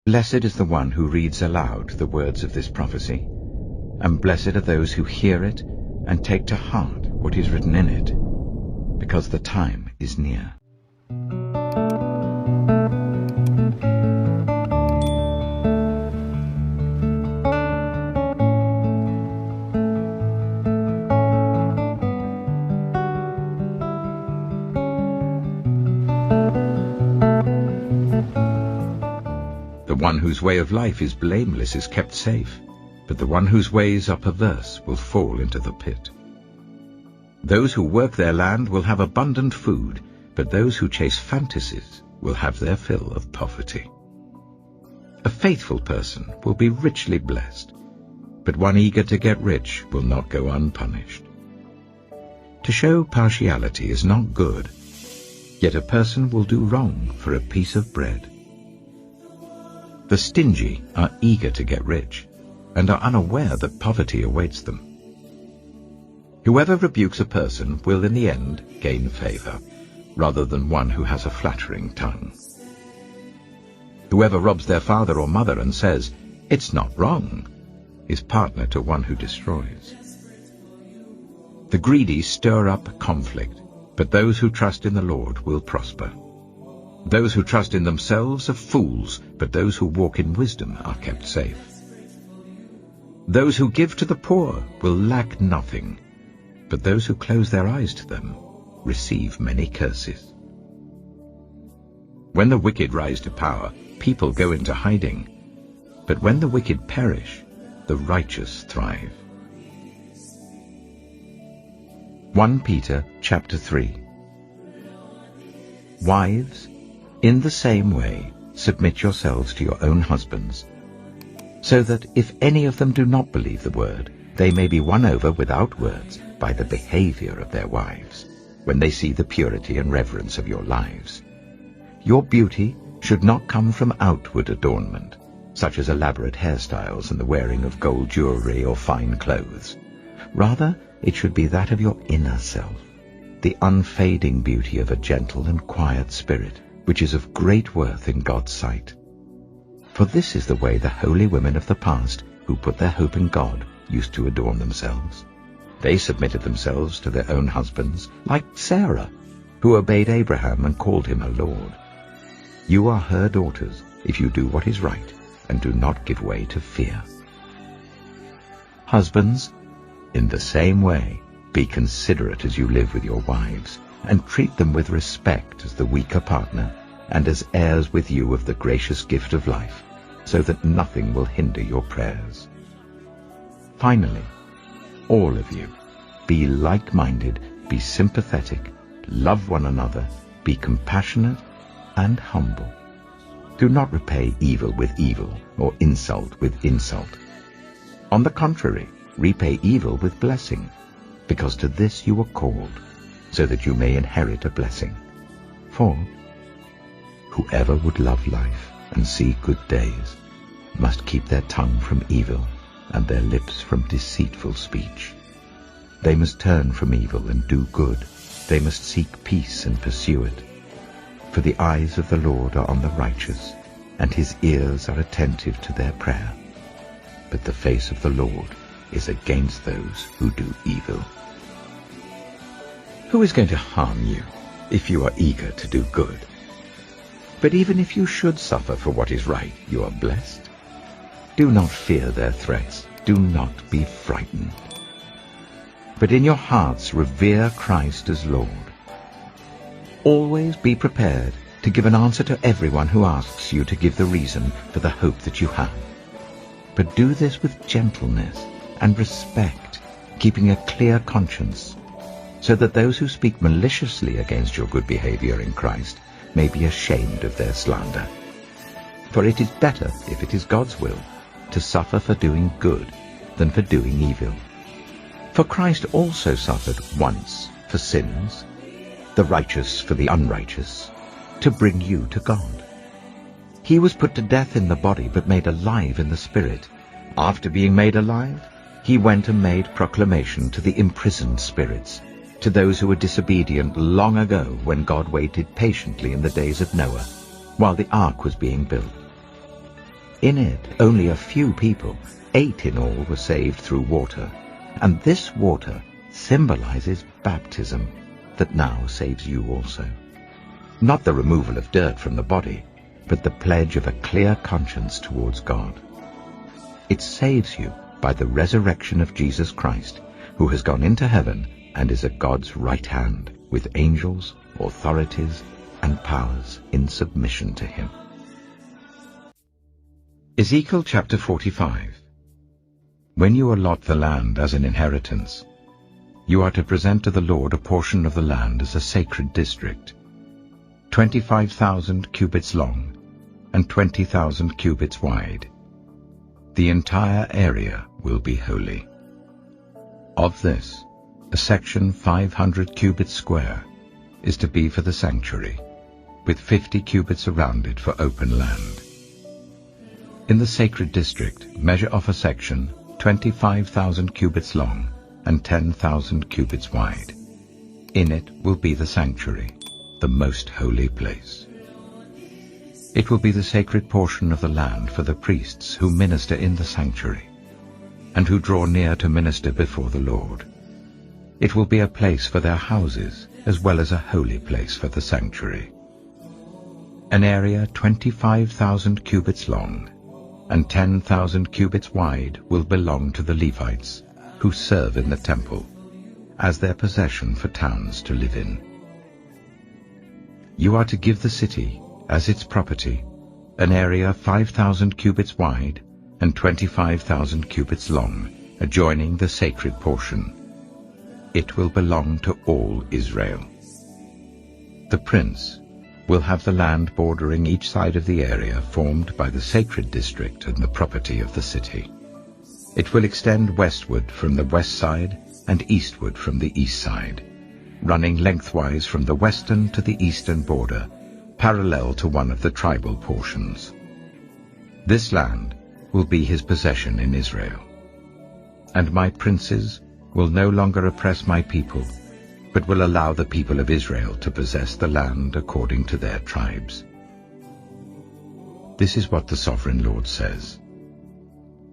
Blessed is the one who reads aloud the words of this prophecy, and blessed are those who hear it and take to heart what is written in it, because the time is near. The one whose way of life is blameless is kept safe, but the one whose ways are perverse will fall into the pit. Those who work their land will have abundant food, but those who chase fantasies will have their fill of poverty. A faithful person will be richly blessed, but one eager to get rich will not go unpunished. To show partiality is not good, yet a person will do wrong for a piece of bread. The stingy are eager to get rich, and are unaware that poverty awaits them. Whoever rebukes a person will in the end gain favor, rather than one who has a flattering tongue. Whoever robs their father or mother and says, "It's not wrong," is partner to one who destroys. The greedy stir up conflict, but those who trust in the Lord will prosper. Those who trust in themselves are fools, but those who walk in wisdom are kept safe. Those who give to the poor will lack nothing, but those who close their eyes to them receive many curses. When the wicked rise to power, people go into hiding, but when the wicked perish, the righteous thrive. 1 Peter chapter 3. Wives, in the same way, submit yourselves to your own husbands, so that if any of them do not believe the word, they may be won over without words by the behavior of their wives, when they see the purity and reverence of your lives. Your beauty should not come from outward adornment, such as elaborate hairstyles and the wearing of gold jewelry or fine clothes. Rather, it should be that of your inner self, the unfading beauty of a gentle and quiet spirit, which is of great worth in God's sight. For this is the way the holy women of the past, who put their hope in God, used to adorn themselves. They submitted themselves to their own husbands, like Sarah, who obeyed Abraham and called him her Lord. You are her daughters, if you do what is right, and do not give way to fear. Husbands, in the same way, be considerate as you live with your wives, and treat them with respect as the weaker partner, and as heirs with you of the gracious gift of life, so that nothing will hinder your prayers. Finally, all of you, be like-minded, be sympathetic, love one another, be compassionate and humble. Do not repay evil with evil, or insult with insult. On the contrary, repay evil with blessing, because to this you were called, so that you may inherit a blessing. For whoever would love life and see good days must keep their tongue from evil and their lips from deceitful speech. They must turn from evil and do good. They must seek peace and pursue it. For the eyes of the Lord are on the righteous, and his ears are attentive to their prayer. But the face of the Lord is against those who do evil. Who is going to harm you if you are eager to do good? But even if you should suffer for what is right, you are blessed. Do not fear their threats. Do not be frightened. But in your hearts revere Christ as Lord. Always be prepared to give an answer to everyone who asks you to give the reason for the hope that you have. But do this with gentleness and respect, keeping a clear conscience, so that those who speak maliciously against your good behavior in Christ may be ashamed of their slander. For it is better, if it is God's will, to suffer for doing good than for doing evil. For Christ also suffered once for sins, the righteous for the unrighteous, to bring you to God. He was put to death in the body, but made alive in the spirit. After being made alive, he went and made proclamation to the imprisoned spirits, to those who were disobedient long ago when God waited patiently in the days of Noah, while the ark was being built. In it, only a few people, 8 in all, were saved through water, and this water symbolizes baptism that now saves you also. Not the removal of dirt from the body, but the pledge of a clear conscience towards God. It saves you by the resurrection of Jesus Christ, who has gone into heaven and is at God's right hand, with angels, authorities, and powers in submission to him. Ezekiel chapter 45. When you allot the land as an inheritance, you are to present to the Lord a portion of the land as a sacred district, 25,000 cubits long and 20,000 cubits wide. The entire area will be holy. Of this, a section 500 cubits square is to be for the sanctuary, with 50 cubits around it for open land. In the sacred district, measure off a section 25,000 cubits long and 10,000 cubits wide. In it will be the sanctuary, the most holy place. It will be the sacred portion of the land for the priests who minister in the sanctuary, and who draw near to minister before the Lord. It will be a place for their houses, as well as a holy place for the sanctuary. An area 25,000 cubits long and 10,000 cubits wide will belong to the Levites, who serve in the temple, as their possession for towns to live in. You are to give the city, as its property, an area 5,000 cubits wide and 25,000 cubits long, adjoining the sacred portion. It will belong to all Israel. The prince will have the land bordering each side of the area formed by the sacred district and the property of the city. It will extend westward from the west side and eastward from the east side, running lengthwise from the western to the eastern border, parallel to one of the tribal portions. This land will be his possession in Israel. And my princes will no longer oppress my people, but will allow the people of Israel to possess the land according to their tribes. This is what the Sovereign Lord says.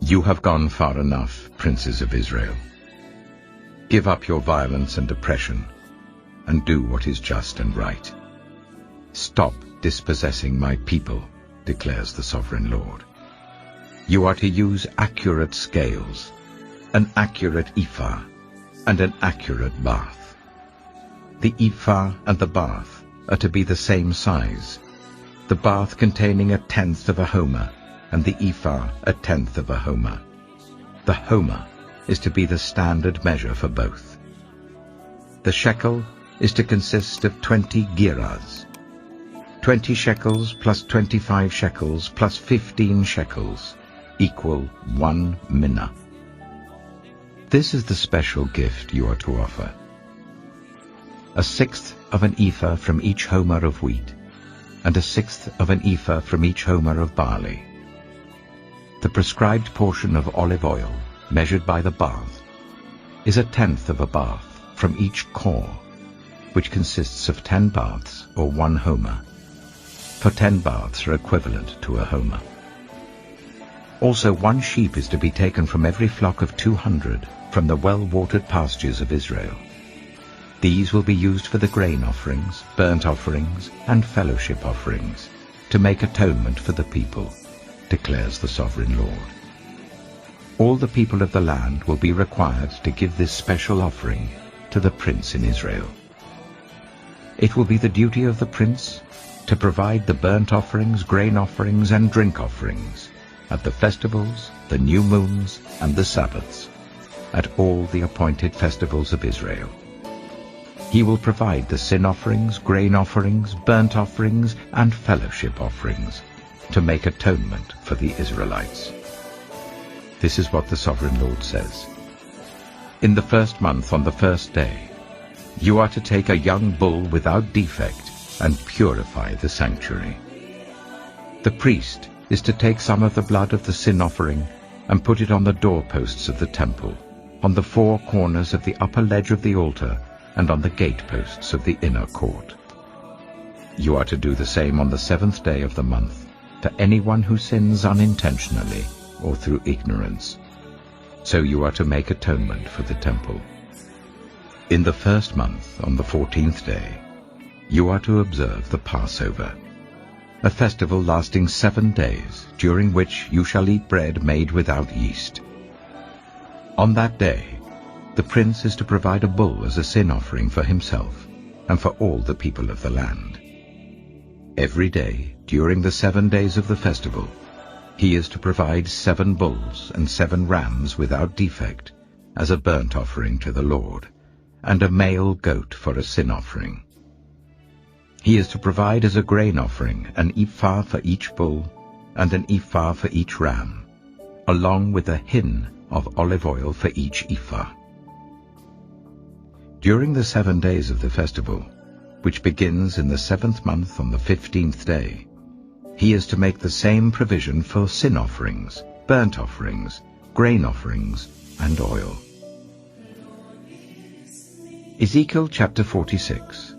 You have gone far enough, princes of Israel. Give up your violence and oppression, and do what is just and right. Stop dispossessing my people, declares the Sovereign Lord. You are to use accurate scales, an accurate ephah, and an accurate bath. The ephah and the bath are to be the same size, the bath containing 1/10 of a homer, and the ephah 1/10 of a homer. The homer is to be the standard measure for both. The shekel is to consist of 20 gerahs. 20 shekels plus 25 shekels plus 15 shekels equal 1 minnah. This is the special gift you are to offer: 1/6 of an ephah from each homer of wheat, and 1/6 of an ephah from each homer of barley. The prescribed portion of olive oil, measured by the bath, is 1/10 of a bath from each core, which consists of 10 baths or 1 homer, for 10 baths are equivalent to a homer. Also 1 sheep is to be taken from every flock of 200 from the well-watered pastures of Israel. These will be used for the grain offerings, burnt offerings, and fellowship offerings, to make atonement for the people, declares the Sovereign Lord. All the people of the land will be required to give this special offering to the prince in Israel. It will be the duty of the prince to provide the burnt offerings, grain offerings, and drink offerings at the festivals, the new moons, and the Sabbaths, at all the appointed festivals of Israel. He will provide the sin offerings, grain offerings, burnt offerings, and fellowship offerings to make atonement for the Israelites. This is what the Sovereign Lord says. In the first month, on the first day, you are to take a young bull without defect and purify the sanctuary. The priest is to take some of the blood of the sin offering and put it on the doorposts of the temple, on the 4 corners of the upper ledge of the altar, and on the gateposts of the inner court. You are to do the same on the 7th day of the month, for anyone who sins unintentionally or through ignorance. So you are to make atonement for the temple. In the first month, on the 14th day, you are to observe the Passover, a festival lasting 7 days, during which you shall eat bread made without yeast. On that day, the prince is to provide a bull as a sin offering for himself and for all the people of the land. Every day, during the 7 days of the festival, he is to provide 7 bulls and 7 rams without defect as a burnt offering to the Lord, and a male goat for a sin offering. He is to provide as a grain offering an ephah for each bull and an ephah for each ram, along with a hin of olive oil for each ephah. During the 7 days of the festival, which begins in the 7th month on the 15th day, he is to make the same provision for sin offerings, burnt offerings, grain offerings, and oil. Ezekiel chapter 46.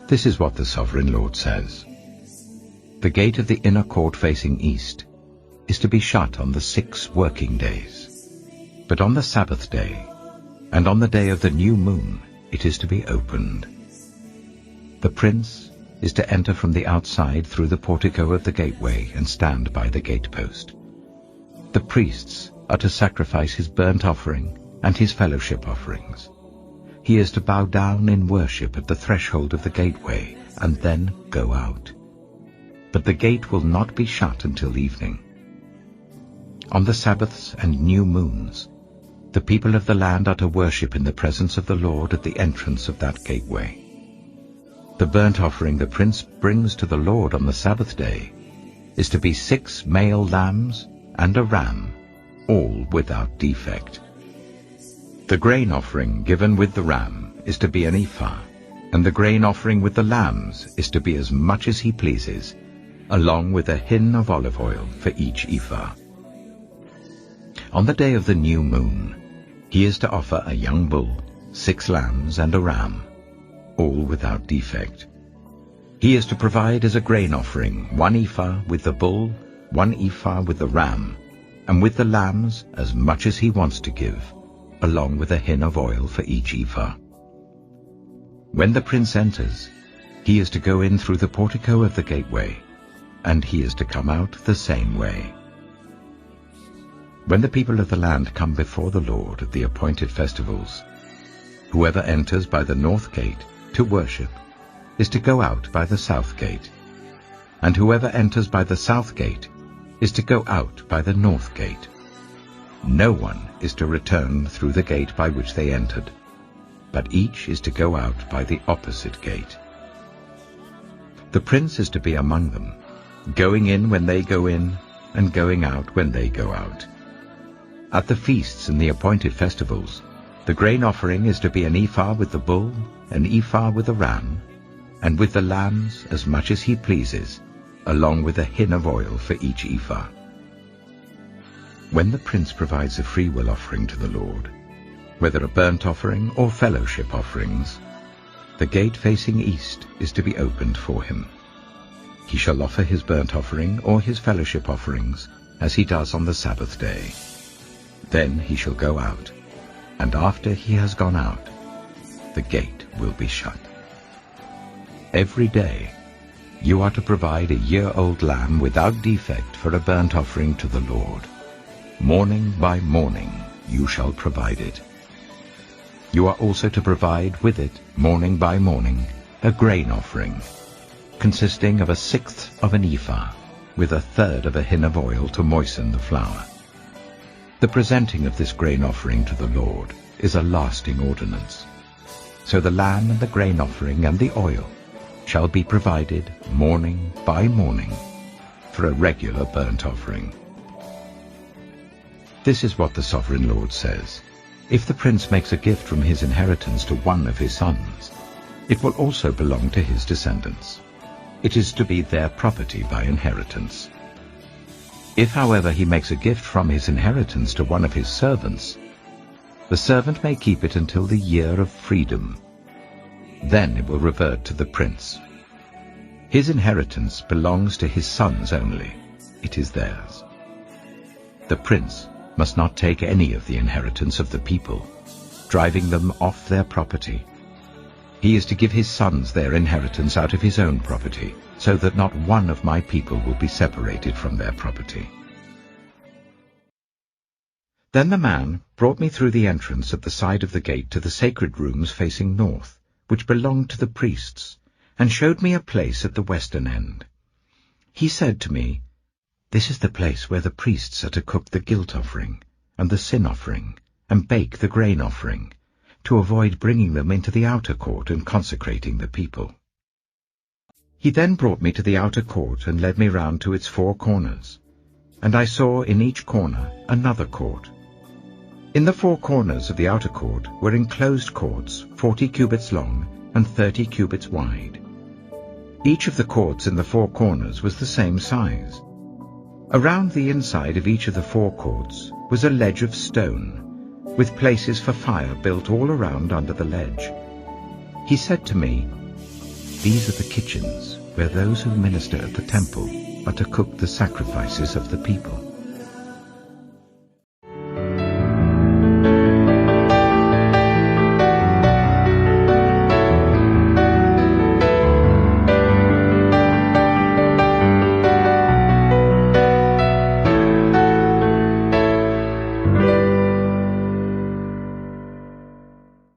This is what the Sovereign Lord says. The gate of the inner court facing east is to be shut on the 6 working days. But on the Sabbath day, and on the day of the new moon, it is to be opened. The prince is to enter from the outside through the portico of the gateway and stand by the gatepost. The priests are to sacrifice his burnt offering and his fellowship offerings. He is to bow down in worship at the threshold of the gateway and then go out. But the gate will not be shut until evening. On the Sabbaths and new moons, the people of the land are to worship in the presence of the Lord at the entrance of that gateway. The burnt offering the prince brings to the Lord on the Sabbath day is to be 6 male lambs and a ram, all without defect. The grain offering given with the ram is to be an ephah, and the grain offering with the lambs is to be as much as he pleases, along with a hin of olive oil for each ephah. On the day of the new moon, he is to offer a young bull, 6 lambs, and a ram, all without defect. He is to provide as a grain offering 1 ephah with the bull, 1 ephah with the ram, and with the lambs as much as he wants to give, along with a hin of oil for each ephah. When the prince enters, he is to go in through the portico of the gateway, and he is to come out the same way. When the people of the land come before the Lord at the appointed festivals, whoever enters by the north gate to worship is to go out by the south gate, and whoever enters by the south gate is to go out by the north gate. No one is to return through the gate by which they entered, but each is to go out by the opposite gate. The prince is to be among them, going in when they go in, and going out when they go out. At the feasts and the appointed festivals, the grain offering is to be an ephah with the bull, an ephah with the ram, and with the lambs as much as he pleases, along with a hin of oil for each ephah. When the prince provides a freewill offering to the Lord, whether a burnt offering or fellowship offerings, the gate facing east is to be opened for him. He shall offer his burnt offering or his fellowship offerings as he does on the Sabbath day. Then he shall go out, and after he has gone out, the gate will be shut. Every day you are to provide a year-old lamb without defect for a burnt offering to the Lord. Morning by morning you shall provide it. You are also to provide with it, morning by morning, a grain offering, consisting of 1/6 of an ephah, with 1/3 of a hin of oil to moisten the flour. The presenting of this grain offering to the Lord is a lasting ordinance. So the lamb and the grain offering and the oil shall be provided morning by morning for a regular burnt offering. This is what the Sovereign Lord says. If the prince makes a gift from his inheritance to one of his sons, it will also belong to his descendants. It is to be their property by inheritance. If, however, he makes a gift from his inheritance to one of his servants, the servant may keep it until the year of freedom. Then it will revert to the prince. His inheritance belongs to his sons only. It is theirs. The prince must not take any of the inheritance of the people, driving them off their property. He is to give his sons their inheritance out of his own property, so that not one of my people will be separated from their property. Then the man brought me through the entrance at the side of the gate to the sacred rooms facing north, which belonged to the priests, and showed me a place at the western end. He said to me, "This is the place where the priests are to cook the guilt offering, and the sin offering, and bake the grain offering, to avoid bringing them into the outer court and consecrating the people." He then brought me to the outer court and led me round to its 4 corners, and I saw in each corner another court. In the 4 corners of the outer court were enclosed courts 40 cubits long and 30 cubits wide. Each of the courts in the 4 corners was the same size. Around the inside of each of the 4 courts was a ledge of stone, with places for fire built all around under the ledge. He said to me, "These are the kitchens where those who minister at the temple are to cook the sacrifices of the people."